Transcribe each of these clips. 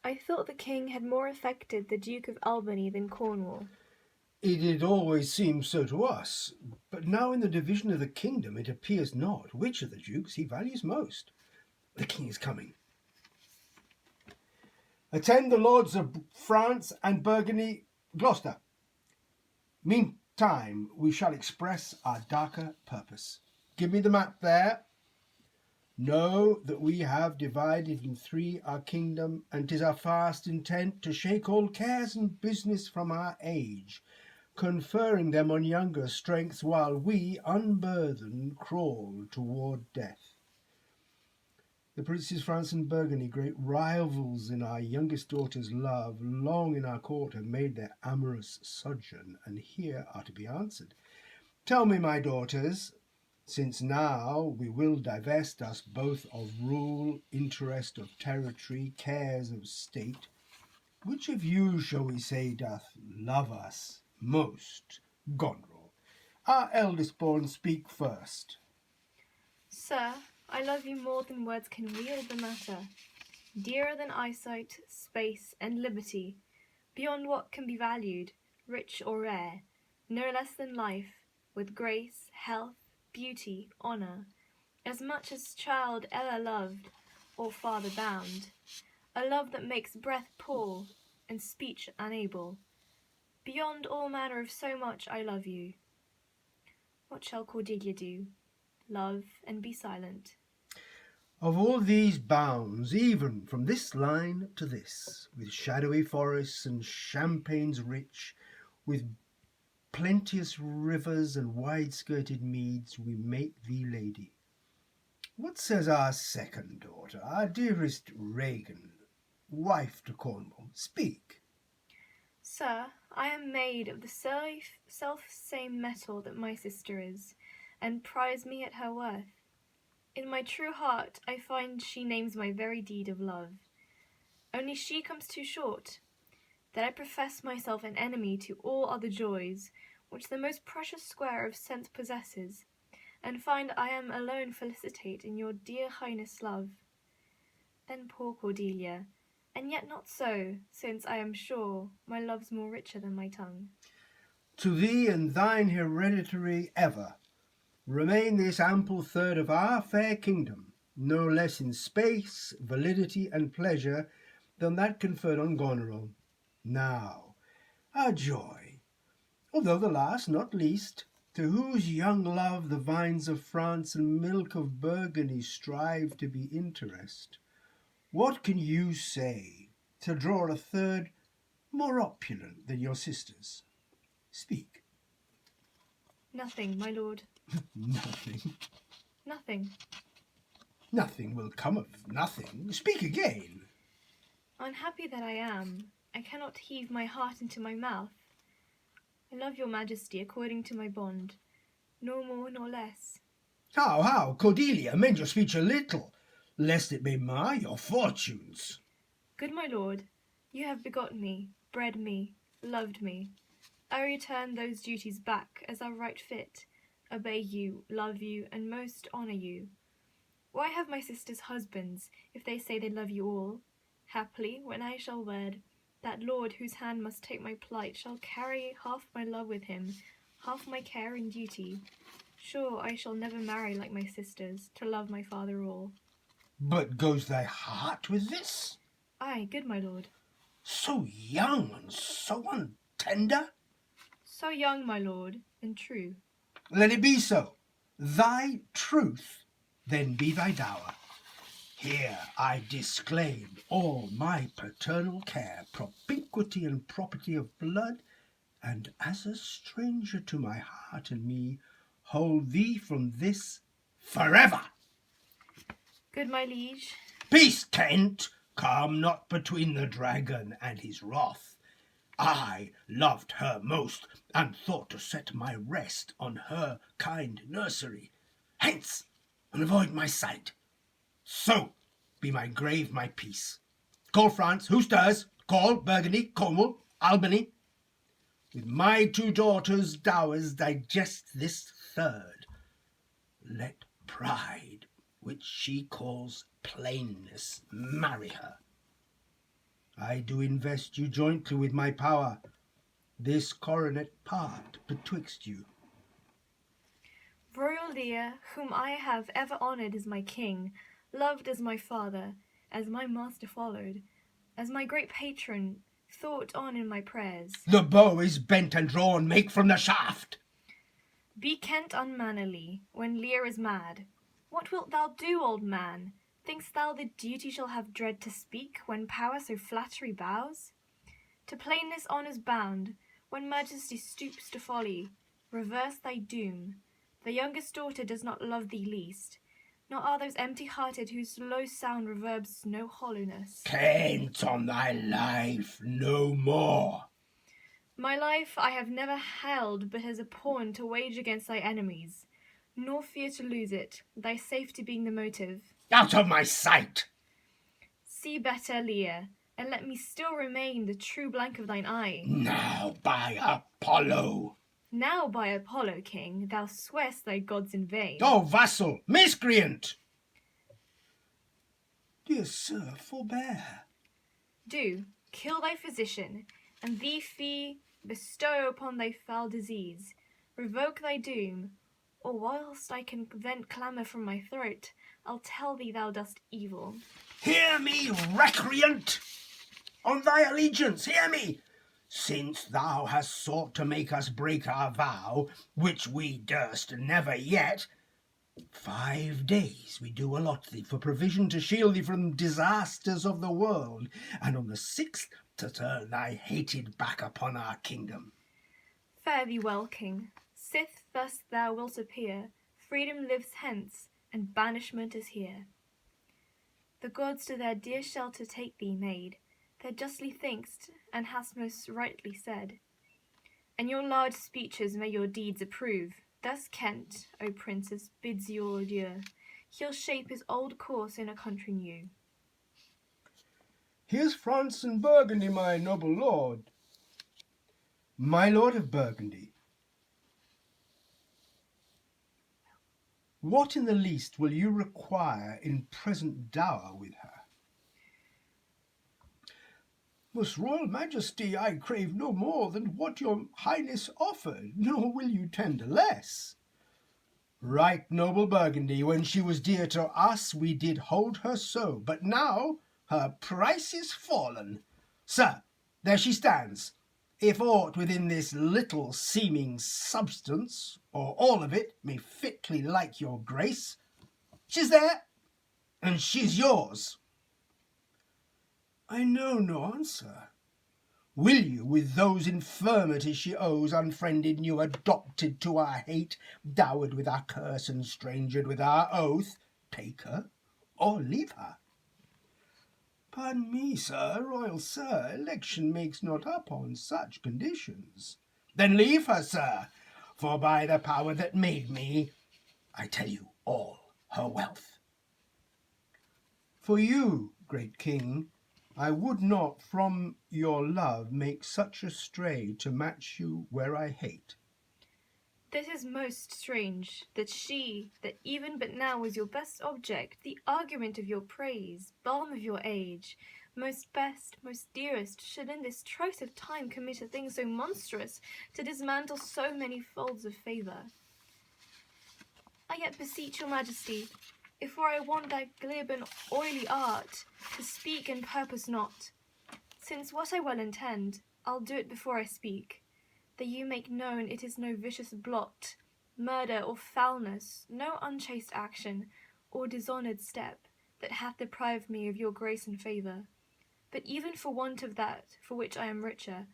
I thought the king had more affected the Duke of Albany than Cornwall. It had always seemed so to us, but now in the division of the kingdom it appears not which of the dukes he values most. The king is coming. Attend the lords of France and Burgundy, Gloucester. Meantime, we shall express our darker purpose. Give me the map there. Know that we have divided in three our kingdom, and 'tis our fast intent to shake all cares and business from our age, conferring them on younger strengths, while we, unburthened, crawl toward death. The princes France and Burgundy, great rivals in our youngest daughter's love, long in our court have made their amorous sojourn, and here are to be answered. Tell me, my daughters, since now we will divest us both of rule, interest of territory, cares of state, which of you, shall we say, doth love us most? Goneril, our eldest born, speak first. Sir, I love you more than words can wield the matter, dearer than eyesight, space, and liberty, beyond what can be valued, rich or rare, no less than life, with grace, health, beauty, honour, as much as child e'er loved, or father bound, a love that makes breath poor, and speech unable. Beyond all manner of so much I love you. What shall Cordelia do? Love and be silent. Of all these bounds, even from this line to this, with shadowy forests and champaigns rich, with plenteous rivers and wide-skirted meads, we make thee lady. What says our second daughter, our dearest Regan, wife to Cornwall? Speak. Sir, I am made of the self-same metal that my sister is, and prize me at her worth. In my true heart I find she names my very deed of love. Only she comes too short, that I profess myself an enemy to all other joys, which the most precious square of sense possesses, and find I am alone felicitate in your dear highness' love. Then poor Cordelia, and yet not so, since I am sure my love's more richer than my tongue. To thee and thine hereditary ever remain this ample third of our fair kingdom, no less in space, validity, and pleasure than that conferred on Goneril. Now, our joy, although the last not least, to whose young love the vines of France and milk of Burgundy strive to be interest, what can you say to draw a third more opulent than your sisters? Speak. Nothing, my lord. Nothing. Nothing. Nothing will come of nothing. Speak again. Unhappy that I am, I cannot heave my heart into my mouth. I love your majesty according to my bond, no more nor less. How, Cordelia, mend your speech a little, lest it may mar your fortunes. Good my lord, you have begot me, bred me, loved me. I return those duties back as are right fit, obey you, love you, and most honour you. Why have my sisters husbands, if they say they love you all? Haply, when I shall wed, that lord whose hand must take my plight shall carry half my love with him, half my care and duty. Sure I shall never marry like my sisters, to love my father all. But goes thy heart with this? Ay, good my lord. So young and so untender? So young, my lord, and true. Let it be so. Thy truth then be thy dower. Here I disclaim all my paternal care, propinquity and property of blood, and as a stranger to my heart and me, hold thee from this forever. Good my liege. Peace, Kent, come not between the dragon and his wrath. I loved her most, and thought to set my rest on her kind nursery. Hence, and avoid my sight. So be my grave my peace. Call France, who stirs? Call Burgundy, Cornwall, Albany. With my two daughters' dowers digest this third. Let pride, which she calls plainness, marry her. I do invest you jointly with my power, this coronet part betwixt you. Royal Lear, whom I have ever honoured as my king, loved as my father, as my master followed, as my great patron, thought on in my prayers. The bow is bent and drawn, make from the shaft. Be Kent unmannerly, when Lear is mad. What wilt thou do, old man? Think'st thou the duty shall have dread to speak, when power so flattery bows? To plainness honour's bound, when majesty stoops to folly, reverse thy doom. The youngest daughter does not love thee least, nor are those empty-hearted whose low sound reverbs no hollowness. Kent, on thy life, no more. My life I have never held but as a pawn to wage against thy enemies, nor fear to lose it, thy safety being the motive. Out of my sight! See better, Lear, and let me still remain the true blank of thine eye. Now by Apollo! Now by Apollo, king, thou swear'st thy gods in vain. Oh, vassal, miscreant! Dear sir, forbear. Do, kill thy physician, and thee fee bestow upon thy foul disease. Revoke thy doom, or whilst I can vent clamour from my throat, I'll tell thee thou dost evil. Hear me, recreant! On thy allegiance, hear me! Since thou hast sought to make us break our vow, which we durst never yet, 5 days we do allot thee for provision to shield thee from disasters of the world, and on the 6th to turn thy hated back upon our kingdom. Fare thee well, king. Sith thus thou wilt appear, freedom lives hence, and banishment is here. The gods to their dear shelter take thee, maid, thou justly think'st, and hast most rightly said. And your large speeches may your deeds approve. Thus Kent, O princess, bids you adieu. He'll shape his old course in a country new. Here's France and Burgundy, my noble lord. My lord of Burgundy, what in the least will you require in present dower with her? Most royal majesty, I crave no more than what your highness offered, nor will you tender less. Right noble Burgundy, when she was dear to us, we did hold her so, but now her price is fallen. Sir, there she stands. If aught within this little seeming substance, or all of it, may fitly like your grace, she's there, and she's yours. I know no answer. Will you, with those infirmities she owes, unfriended new, adopted to our hate, dowered with our curse, and strangered with our oath, take her, or leave her? Pardon me, sir, royal sir, election makes not up on such conditions. Then leave her, sir, for by the power that made me, I tell you all her wealth. For you, great king, I would not from your love make such a stray to match you where I hate. This is most strange, that she, that even but now was your best object, the argument of your praise, balm of your age, most best, most dearest, should in this choice of time commit a thing so monstrous, to dismantle so many folds of favour. I yet beseech your majesty, if for I want that glib and oily art, to speak and purpose not, since what I well intend, I'll do it before I speak, that you make known it is no vicious blot, murder or foulness, no unchaste action, or dishonoured step, that hath deprived me of your grace and favour, but even for want of that for which I am richer,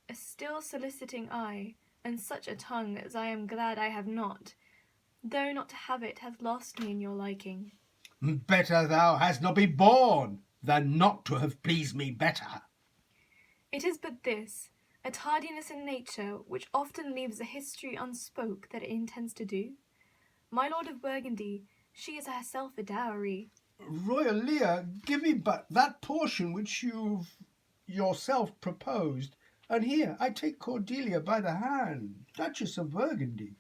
a still soliciting eye, and such a tongue as I am glad I have not, though not to have it hath lost me in your liking. Better thou hast not been born, than not to have pleased me better. It is but this, a tardiness in nature, which often leaves a history unspoke that it intends to do. My lord of Burgundy, she is herself a dowry. Royal Lear, give me but that portion which you've yourself proposed, and here I take Cordelia by the hand, Duchess of Burgundy.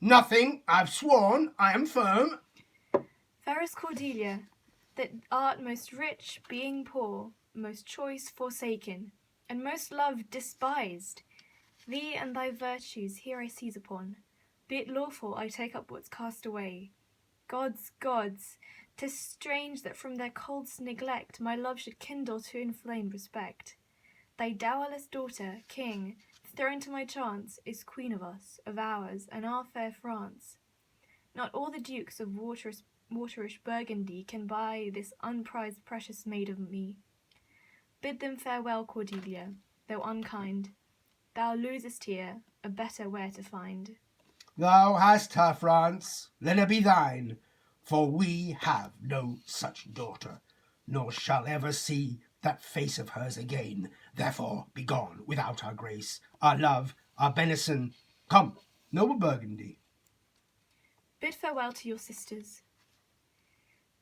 Nothing, I've sworn, I am firm. Fairest Cordelia, that art most rich, being poor, most choice forsaken, and most loved despised. Thee and thy virtues here I seize upon. Be it lawful I take up what's cast away. Gods, gods, 'tis strange that from their cold neglect my love should kindle to inflamed respect. Thy dowerless daughter, king, thrown to my chance, is queen of us, of ours, and our fair France. Not all the dukes of waterish Burgundy can buy this unprized precious maid of me. Bid them farewell, Cordelia, though unkind. Thou losest here, a better where to find. Thou hast her, France, let her be thine, for we have no such daughter, nor shall ever see that face of hers again. Therefore be gone without our grace, our love, our benison. Come, noble Burgundy. Bid farewell to your sisters.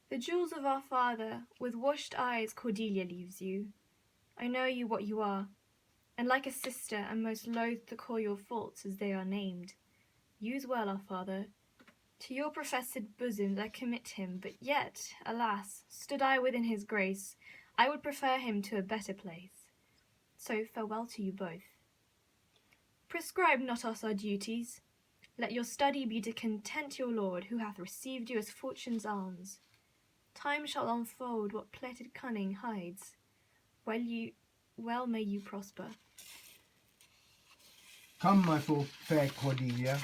The jewels of our father, with washed eyes Cordelia leaves you. I know you what you are, and like a sister am most loath to call your faults as they are named. Use well our father. To your professed bosoms I commit him, but yet, alas, stood I within his grace, I would prefer him to a better place. So farewell to you both. Prescribe not us our duties. Let your study be to content your lord, who hath received you as fortune's alms. Time shall unfold what plaited cunning hides. Well may you prosper. Come, my full fair Cordelia,